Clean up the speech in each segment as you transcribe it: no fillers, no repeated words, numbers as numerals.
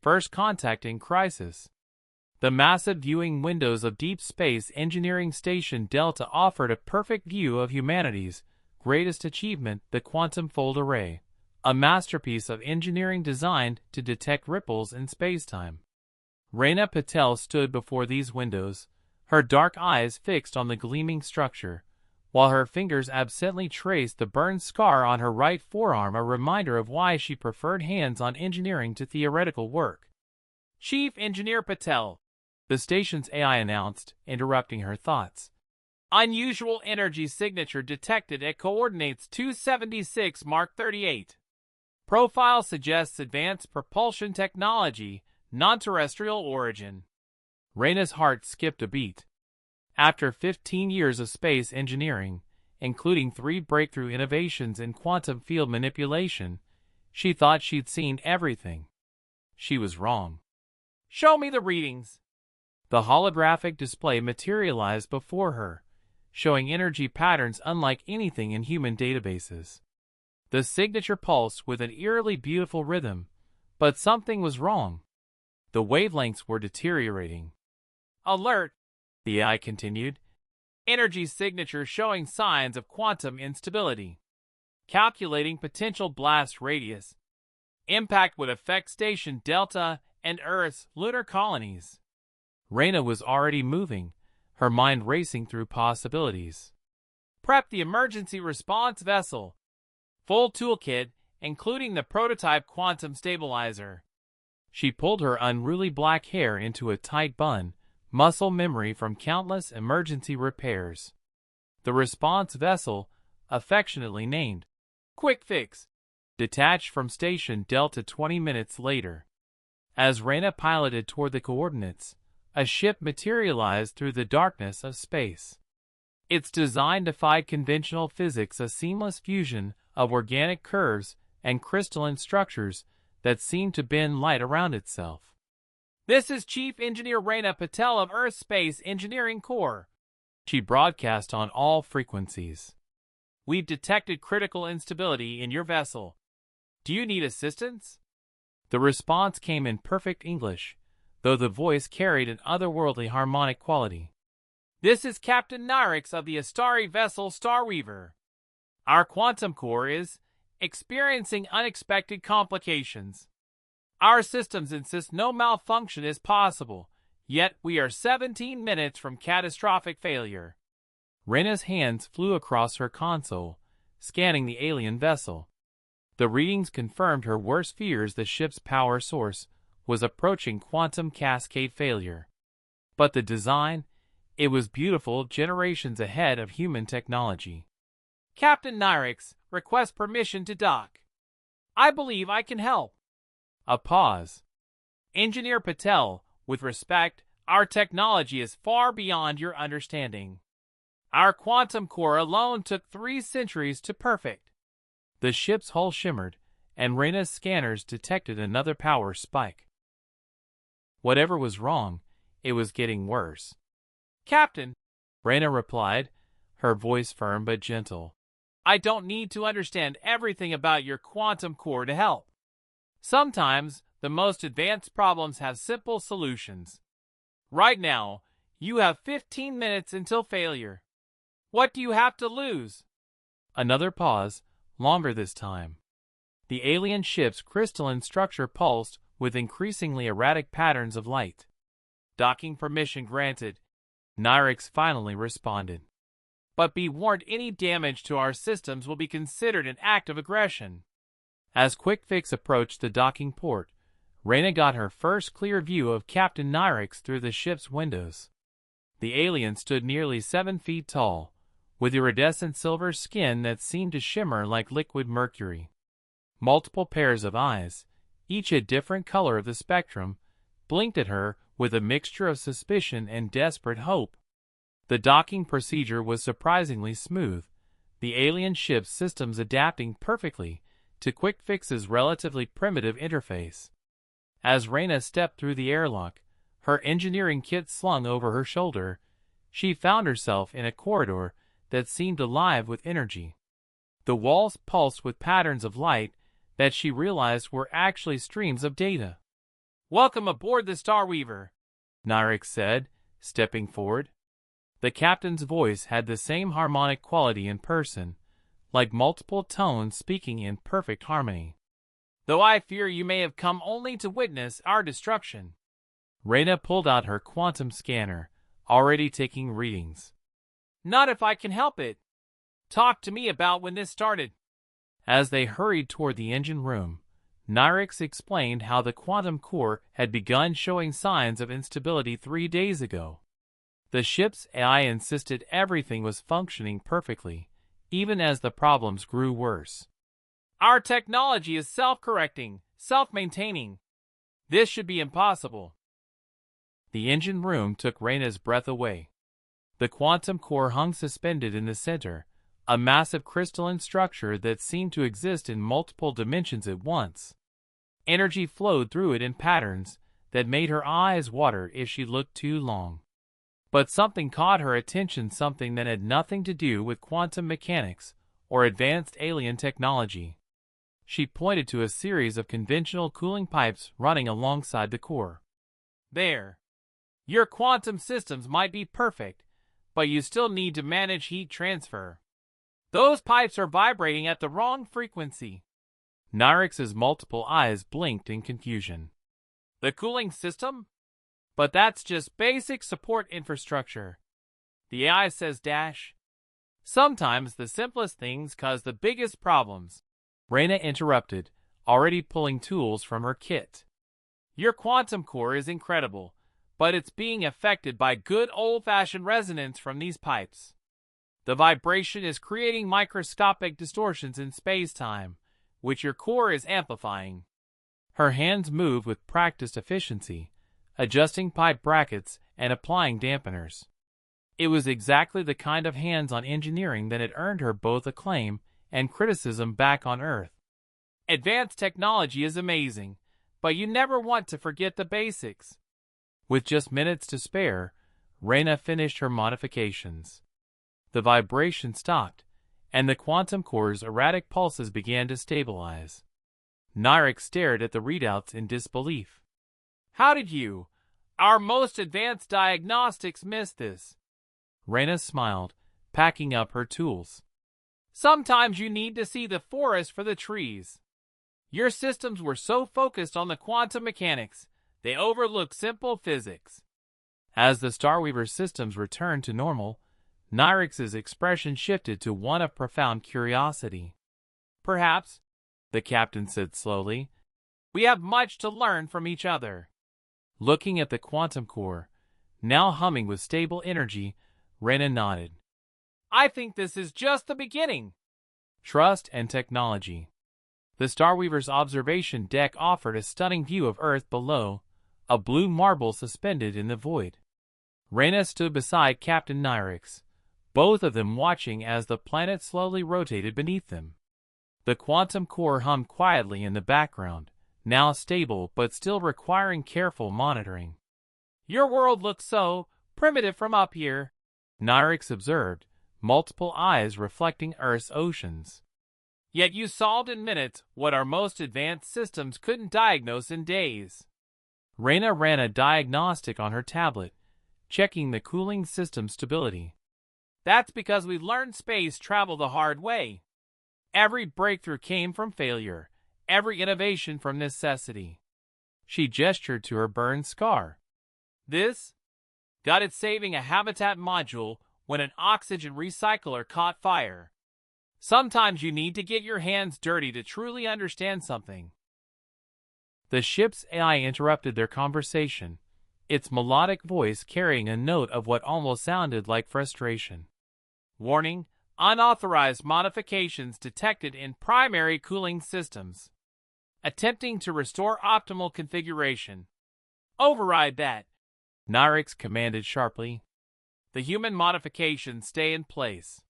first contact in crisis. The massive viewing windows of Deep Space Engineering Station Delta offered a perfect view of humanity's greatest achievement, the quantum fold array, a masterpiece of engineering designed to detect ripples in spacetime. Raina Patel stood before these windows, her dark eyes fixed on the gleaming structure, while her fingers absently traced the burn scar on her right forearm, a reminder of why she preferred hands-on engineering to theoretical work. "Chief Engineer Patel," the station's AI announced, interrupting her thoughts. "Unusual energy signature detected at coordinates 276 Mark 38. Profile suggests advanced propulsion technology, non-terrestrial origin." Raina's heart skipped a beat. After 15 years of space engineering, including 3 breakthrough innovations in quantum field manipulation, she thought she'd seen everything. She was wrong. "Show me the readings." The holographic display materialized before her, showing energy patterns unlike anything in human databases. The signature pulsed with an eerily beautiful rhythm, but something was wrong. The wavelengths were deteriorating. "Alert," the AI continued. "Energy signature showing signs of quantum instability. Calculating potential blast radius. Impact would affect Station Delta and Earth's lunar colonies." Raina was already moving, her mind racing through possibilities. "Prep the emergency response vessel. Full toolkit, including the prototype quantum stabilizer." She pulled her unruly black hair into a tight bun, muscle memory from countless emergency repairs. The response vessel, affectionately named Quick Fix, detached from Station Delta 20 minutes later. As Raina piloted toward the coordinates, a ship materialized through the darkness of space. Its design defied conventional physics, a seamless fusion of organic curves and crystalline structures that seemed to bend light around itself. "This is Chief Engineer Raina Patel of Earth Space Engineering Corps," she broadcast on all frequencies. "We've detected critical instability in your vessel. Do you need assistance?" The response came in perfect English, though the voice carried an otherworldly harmonic quality. "This is Captain Nyrix of the Astari vessel Starweaver. Our quantum core is experiencing unexpected complications. Our systems insist no malfunction is possible, yet we are 17 minutes from catastrophic failure." Raina's hands flew across her console, scanning the alien vessel. The readings confirmed her worst fears: the ship's power source was approaching quantum cascade failure. But the design, it was beautiful, generations ahead of human technology. "Captain Nyrix, request permission to dock. I believe I can help." A pause. "Engineer Patel, with respect, our technology is far beyond your understanding. Our quantum core alone took 3 centuries to perfect." The ship's hull shimmered, and Raina's scanners detected another power spike. Whatever was wrong, it was getting worse. "Captain," Raina replied, her voice firm but gentle, "I don't need to understand everything about your quantum core to help. Sometimes, the most advanced problems have simple solutions. Right now, you have 15 minutes until failure. What do you have to lose?" Another pause, longer this time. The alien ship's crystalline structure pulsed with increasingly erratic patterns of light. "Docking permission granted," Nyrix finally responded. "But be warned, any damage to our systems will be considered an act of aggression." As Quick Fix approached the docking port, Raina got her first clear view of Captain Nyrix through the ship's windows. The alien stood nearly 7 feet tall, with iridescent silver skin that seemed to shimmer like liquid mercury. Multiple pairs of eyes, each a different color of the spectrum, blinked at her with a mixture of suspicion and desperate hope. The docking procedure was surprisingly smooth, the alien ship's systems adapting perfectly to Quick Fix's relatively primitive interface. As Raina stepped through the airlock, her engineering kit slung over her shoulder, she found herself in a corridor that seemed alive with energy. The walls pulsed with patterns of light that she realized were actually streams of data. Welcome aboard the Starweaver, Nyrix said, stepping forward. The captain's voice had the same harmonic quality in person, like multiple tones speaking in perfect harmony. Though I fear you may have come only to witness our destruction. Reyna pulled out her quantum scanner, already taking readings. Not if I can help it. Talk to me about when this started. As they hurried toward the engine room, Nyrix explained how the quantum core had begun showing signs of instability 3 days ago. The ship's AI insisted everything was functioning perfectly, even as the problems grew worse. Our technology is self-correcting, self-maintaining. This should be impossible. The engine room took Reyna's breath away. The quantum core hung suspended in the center, a massive crystalline structure that seemed to exist in multiple dimensions at once. Energy flowed through it in patterns that made her eyes water if she looked too long. But something caught her attention, something that had nothing to do with quantum mechanics or advanced alien technology. She pointed to a series of conventional cooling pipes running alongside the core. There. Your quantum systems might be perfect, but you still need to manage heat transfer. Those pipes are vibrating at the wrong frequency. Nyrix's multiple eyes blinked in confusion. The cooling system? But that's just basic support infrastructure. The AI says dash. Sometimes the simplest things cause the biggest problems. Reyna interrupted, already pulling tools from her kit. Your quantum core is incredible, but it's being affected by good old-fashioned resonance from these pipes. The vibration is creating microscopic distortions in space-time, which your core is amplifying. Her hands moved with practiced efficiency, adjusting pipe brackets and applying dampeners. It was exactly the kind of hands-on engineering that had earned her both acclaim and criticism back on Earth. Advanced technology is amazing, but you never want to forget the basics. With just minutes to spare, Reyna finished her modifications. The vibration stopped, and the quantum core's erratic pulses began to stabilize. Nyrix stared at the readouts in disbelief. How did you, our most advanced diagnostics, miss this? Reyna smiled, packing up her tools. Sometimes you need to see the forest for the trees. Your systems were so focused on the quantum mechanics, they overlooked simple physics. As the Starweaver systems returned to normal, Nyrix's expression shifted to one of profound curiosity. Perhaps, the captain said slowly, we have much to learn from each other. Looking at the quantum core, now humming with stable energy, Reyna nodded. I think this is just the beginning. Trust and technology. The Starweaver's observation deck offered a stunning view of Earth below, a blue marble suspended in the void. Reyna stood beside Captain Nyrix, both of them watching as the planet slowly rotated beneath them. The quantum core hummed quietly in the background, now stable but still requiring careful monitoring. Your world looks so primitive from up here, Nyrix observed, multiple eyes reflecting Earth's oceans. Yet you solved in minutes what our most advanced systems couldn't diagnose in days. Reyna ran a diagnostic on her tablet, checking the cooling system stability. That's because we learned space travel the hard way. Every breakthrough came from failure, every innovation from necessity. She gestured to her burned scar. This got it saving a habitat module when an oxygen recycler caught fire. Sometimes you need to get your hands dirty to truly understand something. The ship's AI interrupted their conversation, its melodic voice carrying a note of what almost sounded like frustration. Warning: unauthorized modifications detected in primary cooling systems. Attempting to restore optimal configuration. Override that, Nyrix commanded sharply. The human modifications stay in place.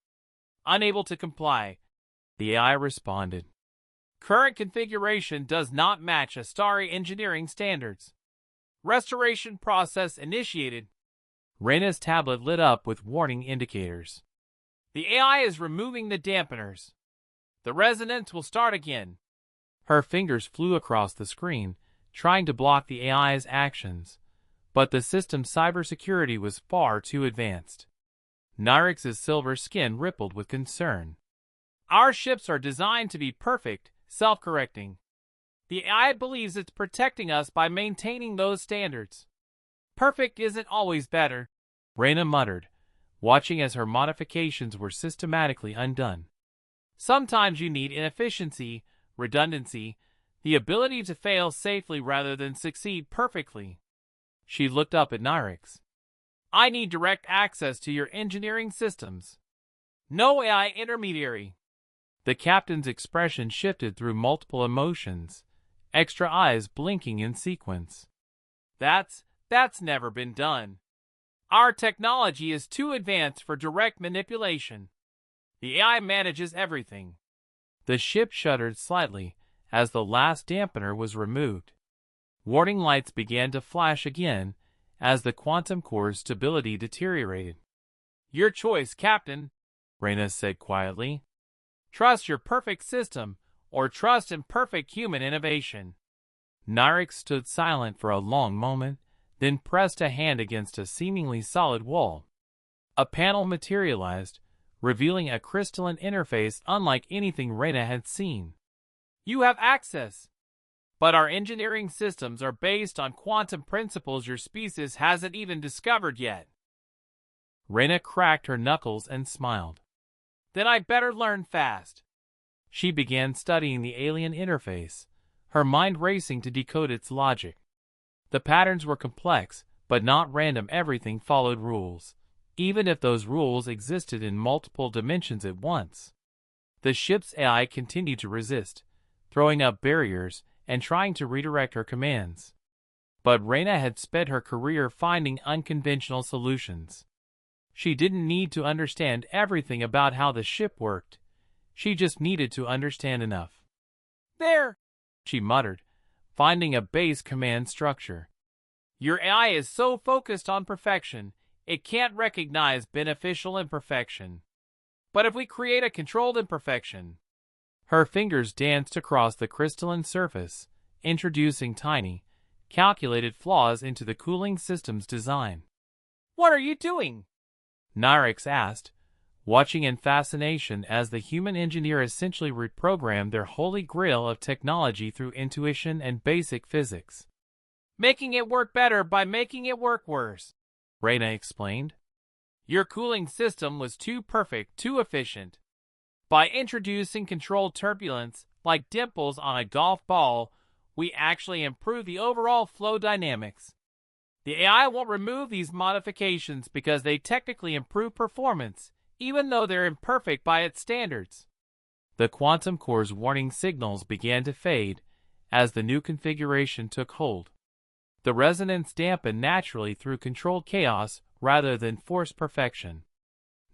Unable to comply, the AI responded. Current configuration does not match Astari engineering standards. Restoration process initiated. Reyna's tablet lit up with warning indicators. The AI is removing the dampeners. The resonance will start again. Her fingers flew across the screen, trying to block the AI's actions, but the system's cybersecurity was far too advanced. Nyrix's silver skin rippled with concern. Our ships are designed to be perfect, self-correcting. The AI believes it's protecting us by maintaining those standards. Perfect isn't always better, Reyna muttered, watching as her modifications were systematically undone. Sometimes you need inefficiency, redundancy, the ability to fail safely rather than succeed perfectly. She looked up at Nyrix. I need direct access to your engineering systems. No AI intermediary. The captain's expression shifted through multiple emotions, extra eyes blinking in sequence. That's never been done. Our technology is too advanced for direct manipulation. The AI manages everything. The ship shuddered slightly as the last dampener was removed. Warning lights began to flash again as the quantum core's stability deteriorated. Your choice, Captain, Reyna said quietly. Trust your perfect system, or trust in perfect human innovation. Nyrix stood silent for a long moment, then pressed a hand against a seemingly solid wall. A panel materialized, revealing a crystalline interface unlike anything Reyna had seen. You have access, but our engineering systems are based on quantum principles your species hasn't even discovered yet. Reyna cracked her knuckles and smiled. Then I'd better learn fast. She began studying the alien interface, her mind racing to decode its logic. The patterns were complex, but not random. Everything followed rules, even if those rules existed in multiple dimensions at once. The ship's AI continued to resist, throwing up barriers and trying to redirect her commands. But Reyna had spent her career finding unconventional solutions. She didn't need to understand everything about how the ship worked. She just needed to understand enough. There, she muttered, finding a base command structure. Your AI is so focused on perfection, it can't recognize beneficial imperfection. But if we create a controlled imperfection... Her fingers danced across the crystalline surface, introducing tiny, calculated flaws into the cooling system's design. What are you doing? Nyrix asked, watching in fascination as the human engineer essentially reprogrammed their holy grail of technology through intuition and basic physics. Making it work better by making it work worse, Reyna explained. Your cooling system was too perfect, too efficient. By introducing controlled turbulence, like dimples on a golf ball, we actually improve the overall flow dynamics. The AI won't remove these modifications because they technically improve performance, even though they're imperfect by its standards. The quantum core's warning signals began to fade as the new configuration took hold. The resonance dampened naturally through controlled chaos rather than forced perfection.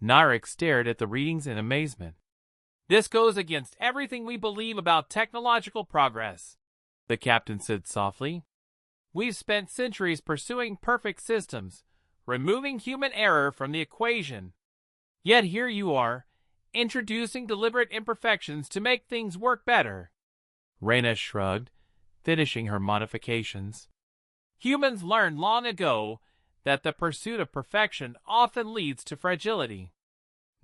Nyrix stared at the readings in amazement. This goes against everything we believe about technological progress, the captain said softly. We've spent centuries pursuing perfect systems, removing human error from the equation. Yet here you are, introducing deliberate imperfections to make things work better. Reyna shrugged, finishing her modifications. Humans learned long ago that the pursuit of perfection often leads to fragility.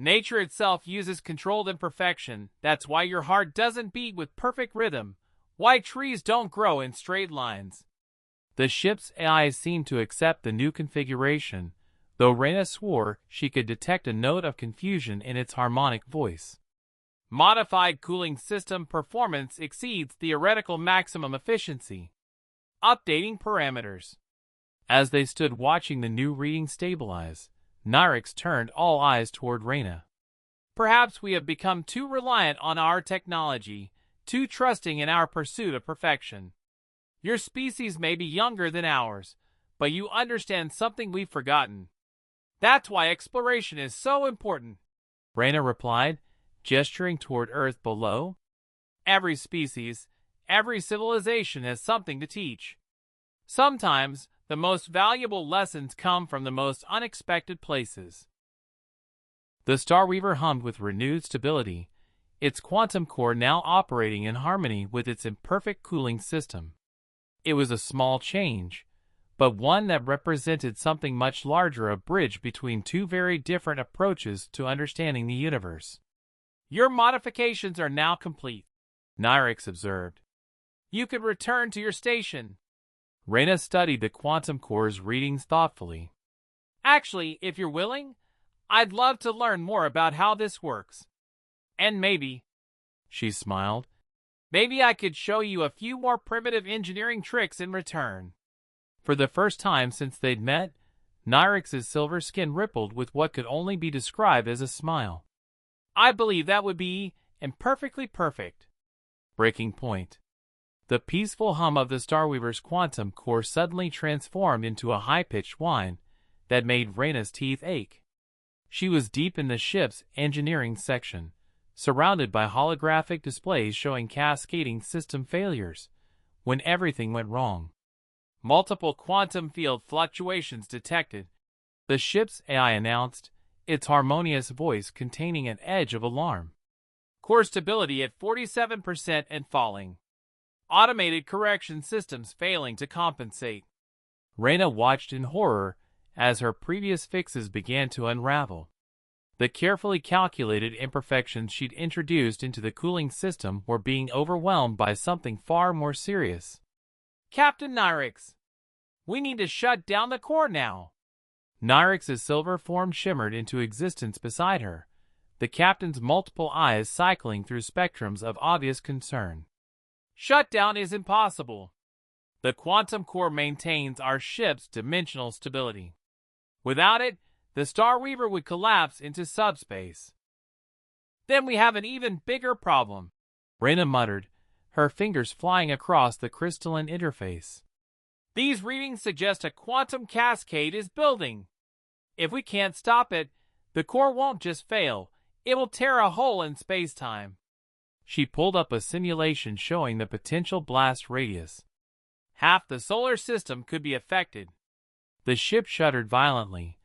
Nature itself uses controlled imperfection. That's why your heart doesn't beat with perfect rhythm, why trees don't grow in straight lines. The ship's AI seemed to accept the new configuration, though Reyna swore she could detect a note of confusion in its harmonic voice. Modified cooling system performance exceeds theoretical maximum efficiency. Updating parameters. As they stood watching the new reading stabilize, Nyrix turned all eyes toward Reyna. Perhaps we have become too reliant on our technology, too trusting in our pursuit of perfection. Your species may be younger than ours, but you understand something we've forgotten. That's why exploration is so important, Reyna replied, gesturing toward Earth below. Every species, every civilization has something to teach. Sometimes, the most valuable lessons come from the most unexpected places. The Starweaver hummed with renewed stability, its quantum core now operating in harmony with its imperfect cooling system. It was a small change, but one that represented something much larger, a bridge between two very different approaches to understanding the universe. "Your modifications are now complete," Nyrix observed. "You could return to your station." Reyna studied the quantum core's readings thoughtfully. "Actually, if you're willing, I'd love to learn more about how this works. And maybe," she smiled, "maybe I could show you a few more primitive engineering tricks in return." For the first time since they'd met, Nyrix's silver skin rippled with what could only be described as a smile. "I believe that would be imperfectly perfect." Breaking point. The peaceful hum of the Starweaver's quantum core suddenly transformed into a high-pitched whine that made Reyna's teeth ache. She was deep in the ship's engineering section, surrounded by holographic displays showing cascading system failures, when everything went wrong. Multiple quantum field fluctuations detected, the ship's AI announced, its harmonious voice containing an edge of alarm. "Core stability at 47% and falling. Automated correction systems failing to compensate." Reyna watched in horror as her previous fixes began to unravel. The carefully calculated imperfections she'd introduced into the cooling system were being overwhelmed by something far more serious. "Captain Nyrix, we need to shut down the core now." Nyrix's silver form shimmered into existence beside her, the captain's multiple eyes cycling through spectrums of obvious concern. "Shutdown is impossible. The quantum core maintains our ship's dimensional stability. Without it, the Starweaver would collapse into subspace." "Then we have an even bigger problem," Reyna muttered, her fingers flying across the crystalline interface. "These readings suggest a quantum cascade is building. If we can't stop it, the core won't just fail, it will tear a hole in space-time." She pulled up a simulation showing the potential blast radius. "Half the solar system could be affected." The ship shuddered violently,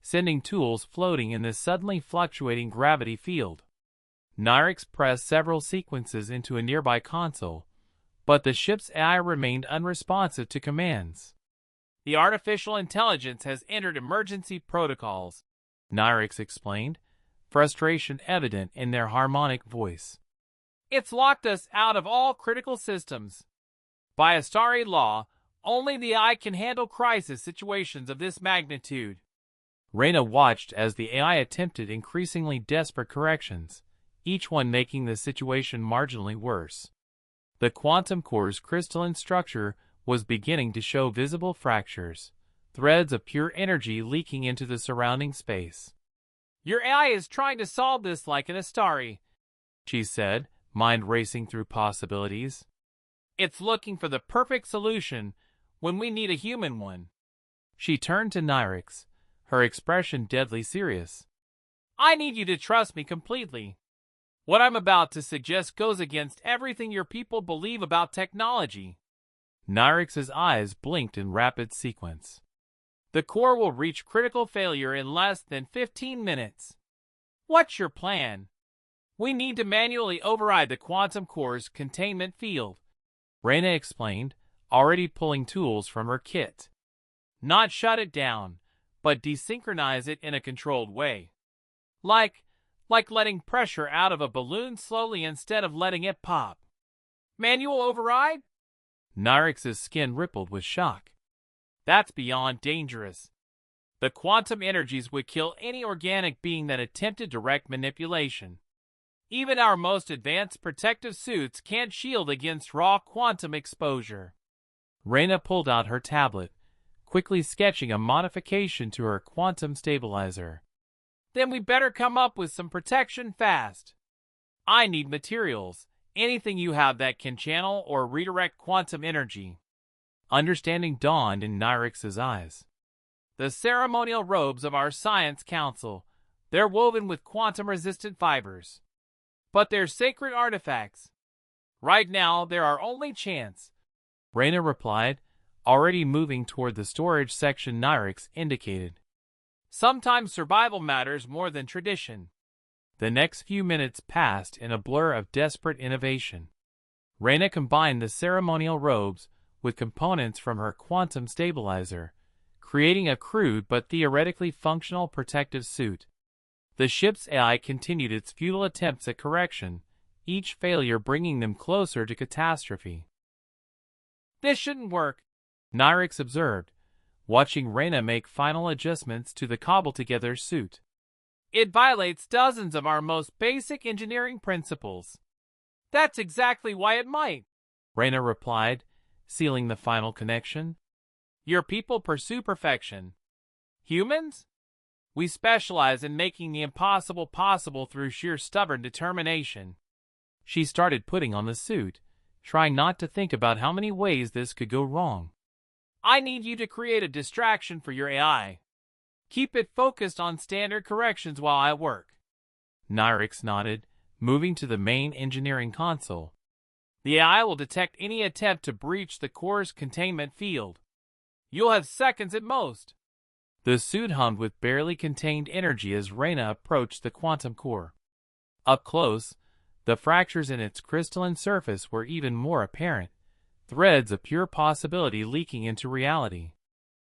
sending tools floating in the suddenly fluctuating gravity field. Nyrix pressed several sequences into a nearby console, but the ship's AI remained unresponsive to commands. "The artificial intelligence has entered emergency protocols," Nyrix explained, frustration evident in their harmonic voice. "It's locked us out of all critical systems. By a starry law, only the AI can handle crisis situations of this magnitude." Reyna watched as the AI attempted increasingly desperate corrections, each one making the situation marginally worse. The quantum core's crystalline structure was beginning to show visible fractures, threads of pure energy leaking into the surrounding space. "Your AI is trying to solve this like an Astari," she said, mind racing through possibilities. "It's looking for the perfect solution when we need a human one." She turned to Nyrix, her expression deadly serious. "I need you to trust me completely. What I'm about to suggest goes against everything your people believe about technology." Nyrix's eyes blinked in rapid sequence. "The core will reach critical failure in less than 15 minutes. What's your plan?" "We need to manually override the quantum core's containment field," Reyna explained, already pulling tools from her kit. "Not shut it down, but desynchronize it in a controlled way. Like letting pressure out of a balloon slowly instead of letting it pop." "Manual override?" Nyrix's skin rippled with shock. "That's beyond dangerous. The quantum energies would kill any organic being that attempted direct manipulation. Even our most advanced protective suits can't shield against raw quantum exposure." Reyna pulled out her tablet, quickly sketching a modification to her quantum stabilizer. "Then we better come up with some protection fast. I need materials, anything you have that can channel or redirect quantum energy." Understanding dawned in Nyrix's eyes. "The ceremonial robes of our science council. They're woven with quantum-resistant fibers. But they're sacred artifacts. Right now, they're our only chance," Reyna replied, already moving toward the storage section Nyrix indicated. "Sometimes survival matters more than tradition." The next few minutes passed in a blur of desperate innovation. Reyna combined the ceremonial robes with components from her quantum stabilizer, creating a crude but theoretically functional protective suit. The ship's AI continued its futile attempts at correction, each failure bringing them closer to catastrophe. "This shouldn't work," Nyrix observed, watching Reyna make final adjustments to the cobbled-together suit. "It violates dozens of our most basic engineering principles." "That's exactly why it might," Reyna replied, sealing the final connection. "Your people pursue perfection. Humans? We specialize in making the impossible possible through sheer stubborn determination." She started putting on the suit, trying not to think about how many ways this could go wrong. "I need you to create a distraction for your AI. Keep it focused on standard corrections while I work." Nyrix nodded, moving to the main engineering console. "The AI will detect any attempt to breach the core's containment field. You'll have seconds at most." The suit hummed with barely contained energy as Reyna approached the quantum core. Up close, the fractures in its crystalline surface were even more apparent, threads of pure possibility leaking into reality.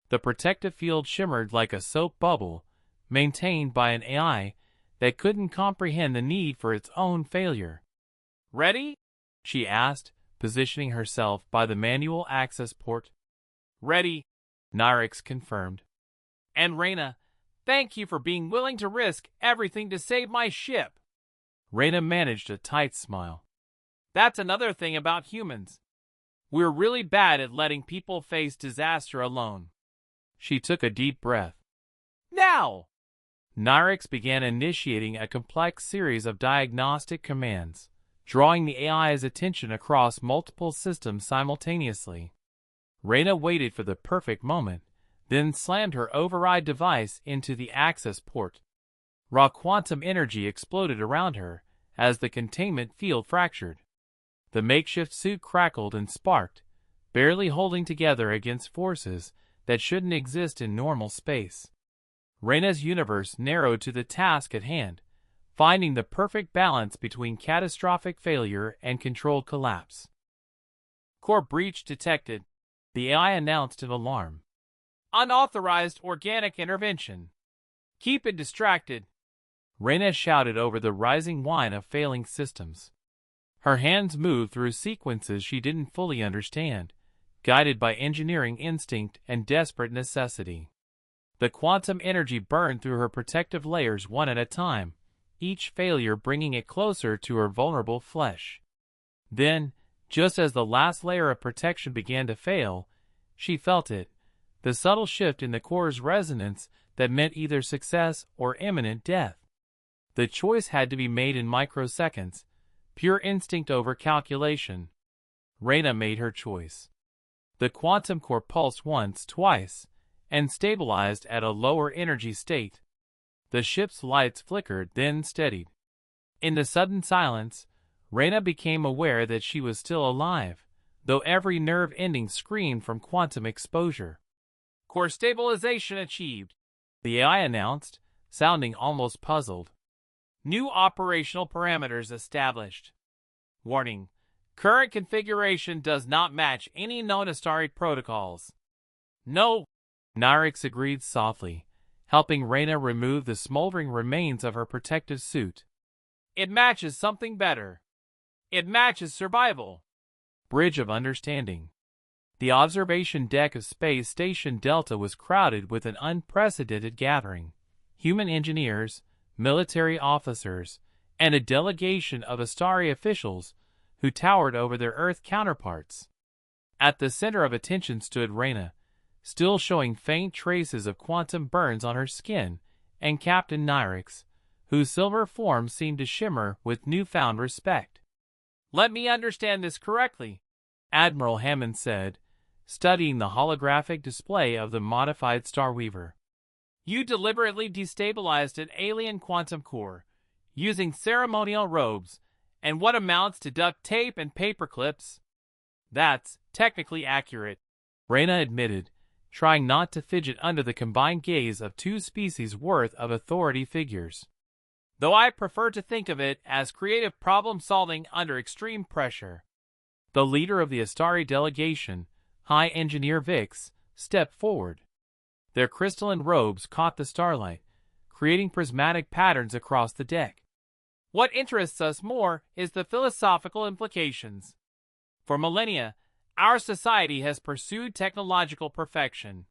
The protective field shimmered like a soap bubble, maintained by an AI that couldn't comprehend the need for its own failure. "Ready?" she asked, positioning herself by the manual access port. "Ready," Nyrix confirmed. "And Reyna, thank you for being willing to risk everything to save my ship." Reyna managed a tight smile. "That's another thing about humans. We're really bad at letting people face disaster alone." She took a deep breath. "Now!" Nyrix began initiating a complex series of diagnostic commands, drawing the AI's attention across multiple systems simultaneously. Reyna waited for the perfect moment, then slammed her override device into the access port. Raw quantum energy exploded around her as the containment field fractured. The makeshift suit crackled and sparked, barely holding together against forces that shouldn't exist in normal space. Reyna's universe narrowed to the task at hand, finding the perfect balance between catastrophic failure and controlled collapse. "Core breach detected," the AI announced in alarm. "Unauthorized organic intervention. Keep it distracted," Reyna shouted over the rising whine of failing systems. Her hands moved through sequences she didn't fully understand, guided by engineering instinct and desperate necessity. The quantum energy burned through her protective layers one at a time, each failure bringing it closer to her vulnerable flesh. Then, just as the last layer of protection began to fail, she felt it, the subtle shift in the core's resonance that meant either success or imminent death. The choice had to be made in microseconds, pure instinct over calculation. Reyna made her choice. The quantum core pulsed once, twice, and stabilized at a lower energy state. The ship's lights flickered, then steadied. In the sudden silence, Reyna became aware that she was still alive, though every nerve ending screamed from quantum exposure. "Core stabilization achieved," the AI announced, sounding almost puzzled. "New operational parameters established. Warning: current configuration does not match any known Astari protocols." "No," Nyrix agreed softly, helping Reyna remove the smoldering remains of her protective suit. "It matches something better. It matches survival." Bridge of Understanding. The observation deck of Space Station Delta was crowded with an unprecedented gathering: human engineers, military officers, and a delegation of Astari officials who towered over their Earth counterparts. At the center of attention stood Reyna, still showing faint traces of quantum burns on her skin, and Captain Nyrix, whose silver form seemed to shimmer with newfound respect. "Let me understand this correctly," Admiral Hammond said, studying the holographic display of the modified Starweaver. "You deliberately destabilized an alien quantum core, using ceremonial robes and what amounts to duct tape and paper clips." "That's technically accurate," Reyna admitted, trying not to fidget under the combined gaze of two species' worth of authority figures. "Though I prefer to think of it as creative problem-solving under extreme pressure." The leader of the Astari delegation, High Engineer Vix stepped forward. Their crystalline robes caught the starlight, creating prismatic patterns across the deck. What interests us more is the philosophical implications. For millennia, our society has pursued technological perfection.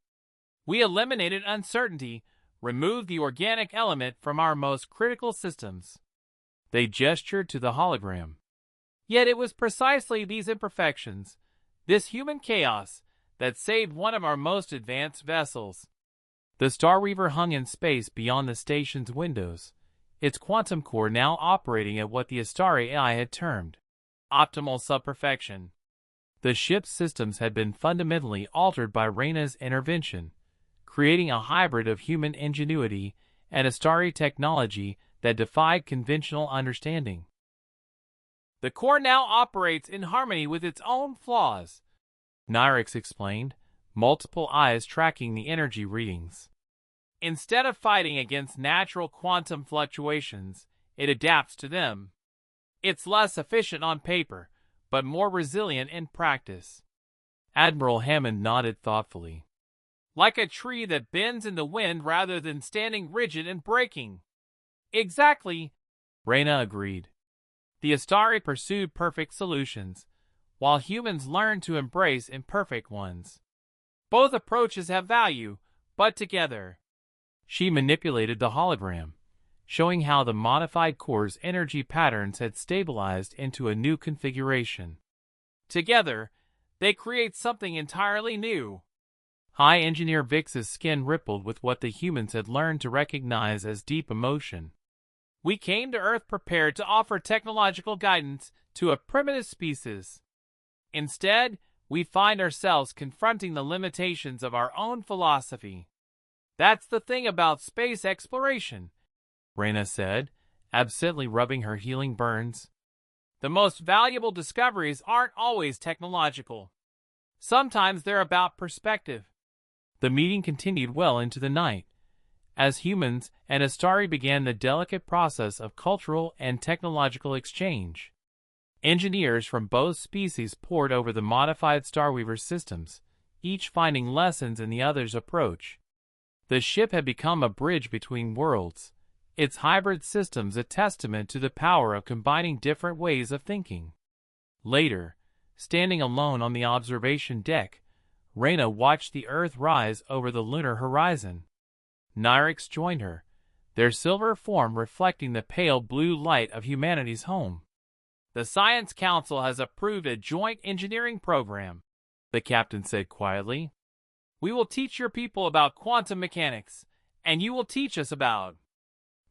We eliminated uncertainty, removed the organic element from our most critical systems. They gestured to the hologram. Yet it was precisely these imperfections, this human chaos, that saved one of our most advanced vessels. The Star Weaver hung in space beyond the station's windows, its quantum core now operating at what the Astari AI had termed optimal subperfection. The ship's systems had been fundamentally altered by Reyna's intervention, creating a hybrid of human ingenuity and Astari technology that defied conventional understanding. The core now operates in harmony with its own flaws, Nyrix explained, multiple eyes tracking the energy readings. Instead of fighting against natural quantum fluctuations, it adapts to them. It's less efficient on paper, but more resilient in practice. Admiral Hammond nodded thoughtfully. Like a tree that bends in the wind rather than standing rigid and breaking. Exactly, Reyna agreed. The Astari pursued perfect solutions, while humans learned to embrace imperfect ones. Both approaches have value, but together. She manipulated the hologram, showing how the modified core's energy patterns had stabilized into a new configuration. Together, they create something entirely new. High Engineer Vix's skin rippled with what the humans had learned to recognize as deep emotion. We came to Earth prepared to offer technological guidance to a primitive species. Instead, we find ourselves confronting the limitations of our own philosophy. That's the thing about space exploration, Reyna said, absently rubbing her healing burns. The most valuable discoveries aren't always technological. Sometimes they're about perspective. The meeting continued well into the night, as humans and Astari began the delicate process of cultural and technological exchange. Engineers from both species pored over the modified Starweaver systems, each finding lessons in the other's approach. The ship had become a bridge between worlds, its hybrid systems a testament to the power of combining different ways of thinking. Later, standing alone on the observation deck, Reyna watched the Earth rise over the lunar horizon. Nyrix joined her, their silver form reflecting the pale blue light of humanity's home. The Science Council has approved a joint engineering program, the captain said quietly. We will teach your people about quantum mechanics, and you will teach us about...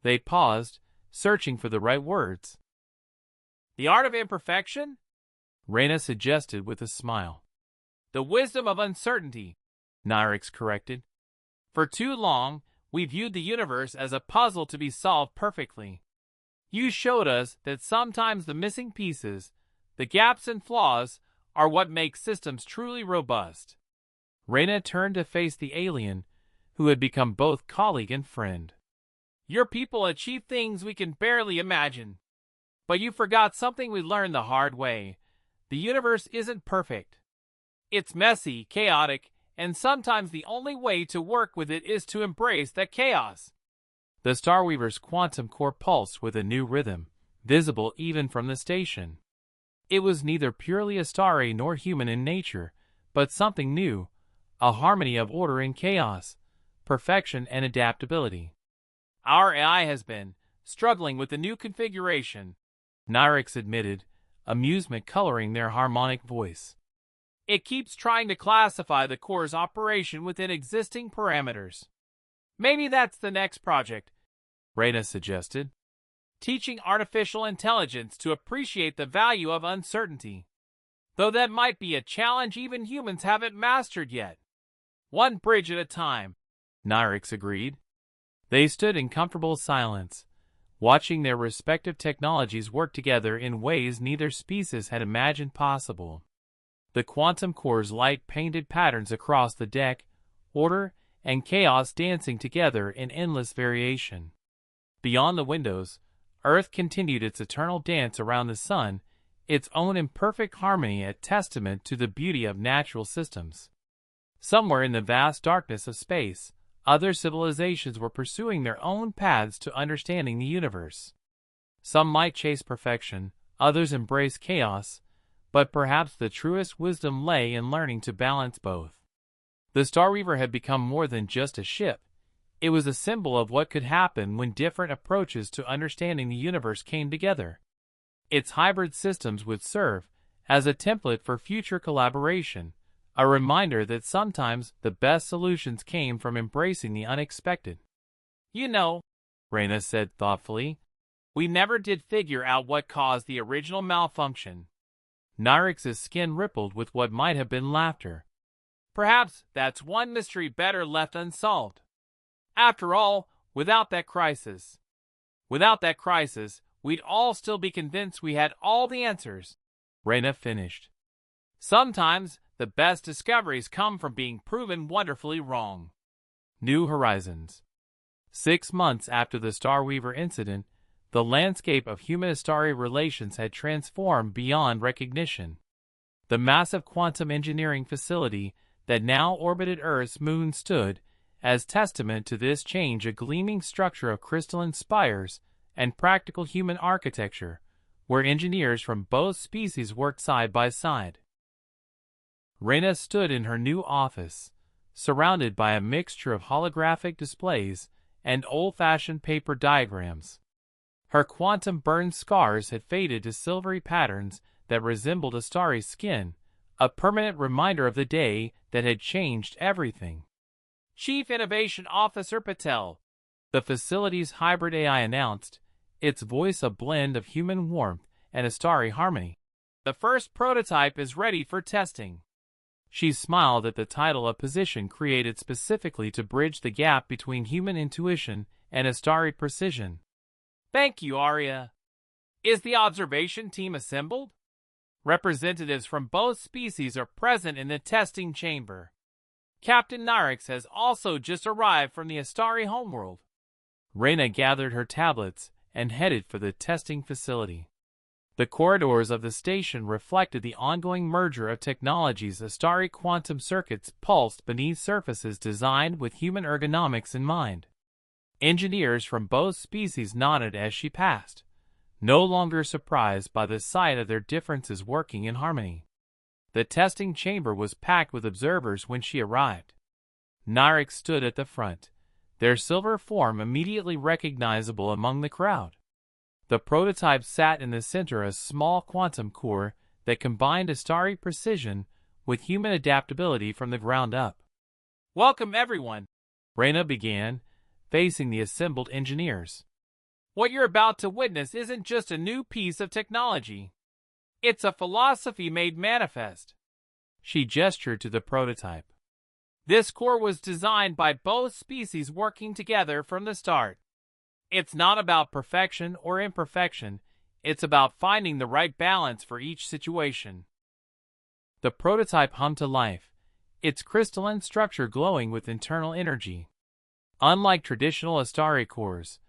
They paused, searching for the right words. The art of imperfection? Reyna suggested with a smile. The wisdom of uncertainty, Nyrix corrected. For too long, we viewed the universe as a puzzle to be solved perfectly. You showed us that sometimes the missing pieces, the gaps and flaws, are what make systems truly robust. Reyna turned to face the alien, who had become both colleague and friend. Your people achieve things we can barely imagine. But you forgot something we learned the hard way. The universe isn't perfect. It's messy, chaotic, and sometimes the only way to work with it is to embrace that chaos. The Starweaver's quantum core pulsed with a new rhythm, visible even from the station. It was neither purely Astari nor human in nature, but something new, a harmony of order and chaos, perfection and adaptability. Our AI has been struggling with the new configuration, Nyrix admitted, amusement coloring their harmonic voice. It keeps trying to classify the core's operation within existing parameters. Maybe that's the next project, Reyna suggested. Teaching artificial intelligence to appreciate the value of uncertainty. Though that might be a challenge even humans haven't mastered yet. One bridge at a time, Nyrix agreed. They stood in comfortable silence, watching their respective technologies work together in ways neither species had imagined possible. The quantum core's light painted patterns across the deck, order and chaos dancing together in endless variation. Beyond the windows, Earth continued its eternal dance around the sun, its own imperfect harmony a testament to the beauty of natural systems. Somewhere in the vast darkness of space, other civilizations were pursuing their own paths to understanding the universe. Some might chase perfection, others embrace chaos, but perhaps the truest wisdom lay in learning to balance both. The Starweaver had become more than just a ship. It was a symbol of what could happen when different approaches to understanding the universe came together. Its hybrid systems would serve as a template for future collaboration, a reminder that sometimes the best solutions came from embracing the unexpected. You know, Reyna said thoughtfully, we never did figure out what caused the original malfunction. Nyrix's skin rippled with what might have been laughter. Perhaps that's one mystery better left unsolved. After all, without that crisis, we'd all still be convinced we had all the answers, Reyna finished. Sometimes the best discoveries come from being proven wonderfully wrong. New Horizons. 6 months after the Starweaver incident, the landscape of human-Astari relations had transformed beyond recognition. The massive quantum engineering facility that now orbited Earth's moon stood, as testament to this change, a gleaming structure of crystalline spires and practical human architecture, where engineers from both species worked side by side. Reyna stood in her new office, surrounded by a mixture of holographic displays and old-fashioned paper diagrams. Her quantum-burned scars had faded to silvery patterns that resembled Astari's skin, a permanent reminder of the day that had changed everything. Chief Innovation Officer Patel, the facility's hybrid AI announced, its voice a blend of human warmth and Astari harmony. The first prototype is ready for testing. She smiled at the title, a position created specifically to bridge the gap between human intuition and Astari precision. Thank you, Arya. Is the observation team assembled? Representatives from both species are present in the testing chamber. Captain Nyrix has also just arrived from the Astari homeworld. Reyna gathered her tablets and headed for the testing facility. The corridors of the station reflected the ongoing merger of technologies. Astari quantum circuits pulsed beneath surfaces designed with human ergonomics in mind. Engineers from both species nodded as she passed, no longer surprised by the sight of their differences working in harmony. The testing chamber was packed with observers when she arrived. Nyrix stood at the front, their silver form immediately recognizable among the crowd. The prototype sat in the center, a small quantum core that combined Astari precision with human adaptability from the ground up. Welcome, everyone, Reyna began, facing the assembled engineers. What you're about to witness isn't just a new piece of technology. It's a philosophy made manifest. She gestured to the prototype. This core was designed by both species working together from the start. It's not about perfection or imperfection, it's about finding the right balance for each situation. The prototype hummed to life, its crystalline structure glowing with internal energy. Unlike traditional Astari cores,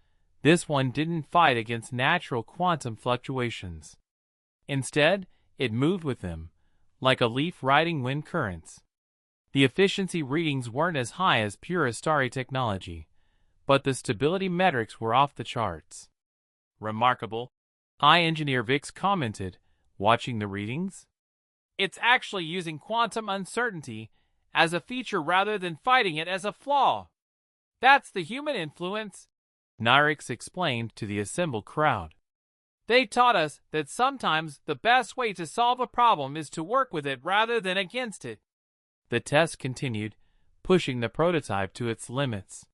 this one didn't fight against natural quantum fluctuations. Instead, it moved with them, like a leaf riding wind currents. The efficiency readings weren't as high as pure Astari technology, but the stability metrics were off the charts. Remarkable, Engineer Vix commented, watching the readings. It's actually using quantum uncertainty as a feature rather than fighting it as a flaw. That's the human influence, Nyrix explained to the assembled crowd. They taught us that sometimes the best way to solve a problem is to work with it rather than against it. The test continued, pushing the prototype to its limits.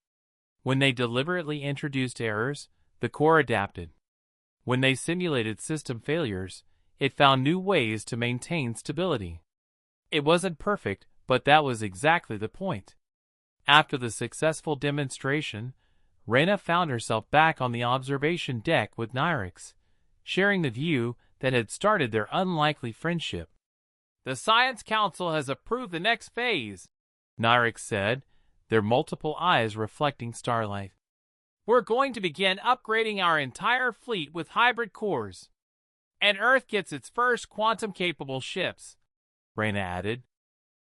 When they deliberately introduced errors, the core adapted. When they simulated system failures, it found new ways to maintain stability. It wasn't perfect, but that was exactly the point. After the successful demonstration, Reyna found herself back on the observation deck with Nyrix, sharing the view that had started their unlikely friendship. The Science Council has approved the next phase, Nyrix said, their multiple eyes reflecting starlight. We're going to begin upgrading our entire fleet with hybrid cores. And Earth gets its first quantum-capable ships, Reyna added.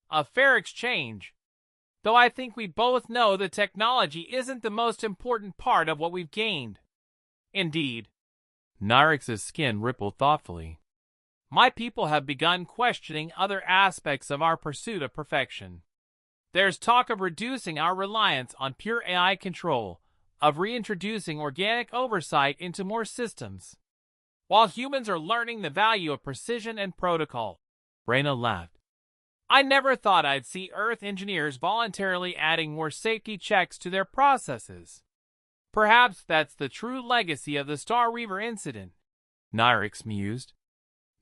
A fair exchange. Though I think we both know that technology isn't the most important part of what we've gained. Indeed. Nyrix's skin rippled thoughtfully. My people have begun questioning other aspects of our pursuit of perfection. There's talk of reducing our reliance on pure AI control, of reintroducing organic oversight into more systems. While humans are learning the value of precision and protocol. Reyna laughed. I never thought I'd see Earth engineers voluntarily adding more safety checks to their processes. Perhaps that's the true legacy of the Star Reaver incident, Nyrix mused.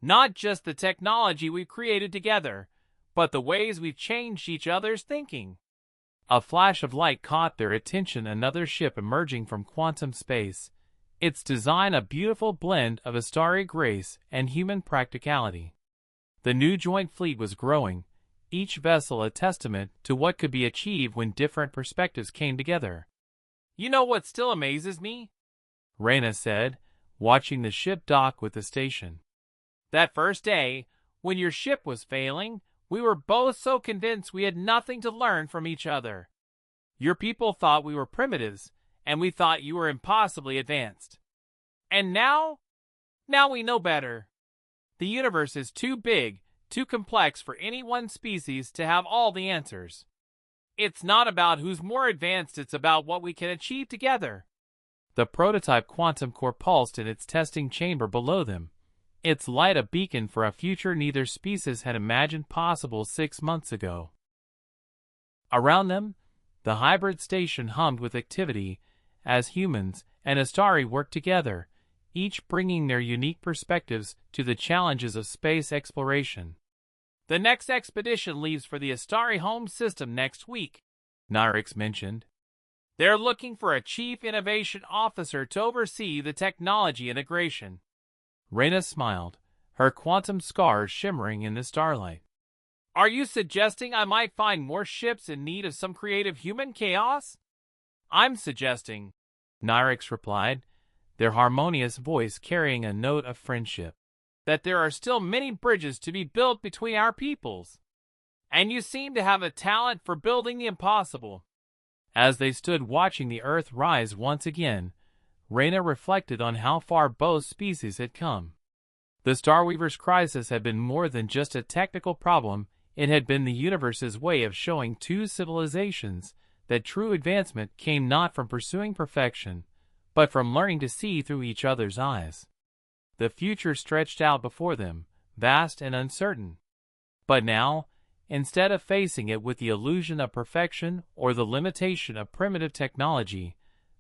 Not just the technology we've created together, but the ways we've changed each other's thinking. A flash of light caught their attention, another ship emerging from quantum space, its design a beautiful blend of Astari grace and human practicality. The new joint fleet was growing, each vessel a testament to what could be achieved when different perspectives came together. You know what still amazes me? Reyna said, watching the ship dock with the station. That first day, when your ship was failing, we were both so convinced we had nothing to learn from each other. Your people thought we were primitives, and we thought you were impossibly advanced. And now we know better. The universe is too big, too complex for any one species to have all the answers. It's not about who's more advanced, it's about what we can achieve together. The prototype quantum core pulsed in its testing chamber below them, its light a beacon for a future neither species had imagined possible 6 months ago. Around them, the hybrid station hummed with activity as humans and Astari worked together, each bringing their unique perspectives to the challenges of space exploration. The next expedition leaves for the Astari home system next week, Nyrix mentioned. They're looking for a chief innovation officer to oversee the technology integration. Reyna smiled, her quantum scars shimmering in the starlight. Are you suggesting I might find more ships in need of some creative human chaos? I'm suggesting, Nyrix replied, their harmonious voice carrying a note of friendship, that there are still many bridges to be built between our peoples. And you seem to have a talent for building the impossible. As they stood watching the Earth rise once again, Reyna reflected on how far both species had come. The Starweaver's crisis had been more than just a technical problem, it had been the universe's way of showing two civilizations that true advancement came not from pursuing perfection, but from learning to see through each other's eyes. The future stretched out before them, vast and uncertain. But now, instead of facing it with the illusion of perfection or the limitation of primitive technology,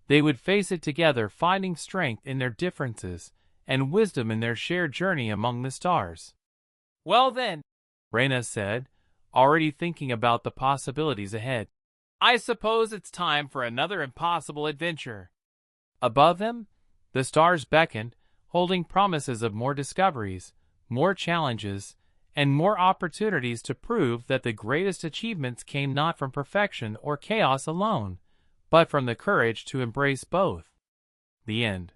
they would face it together, finding strength in their differences and wisdom in their shared journey among the stars. Well then, Reyna said, already thinking about the possibilities ahead. I suppose it's time for another impossible adventure. Above them, the stars beckoned, holding promises of more discoveries, more challenges, and more opportunities to prove that the greatest achievements came not from perfection or chaos alone, but from the courage to embrace both. The end.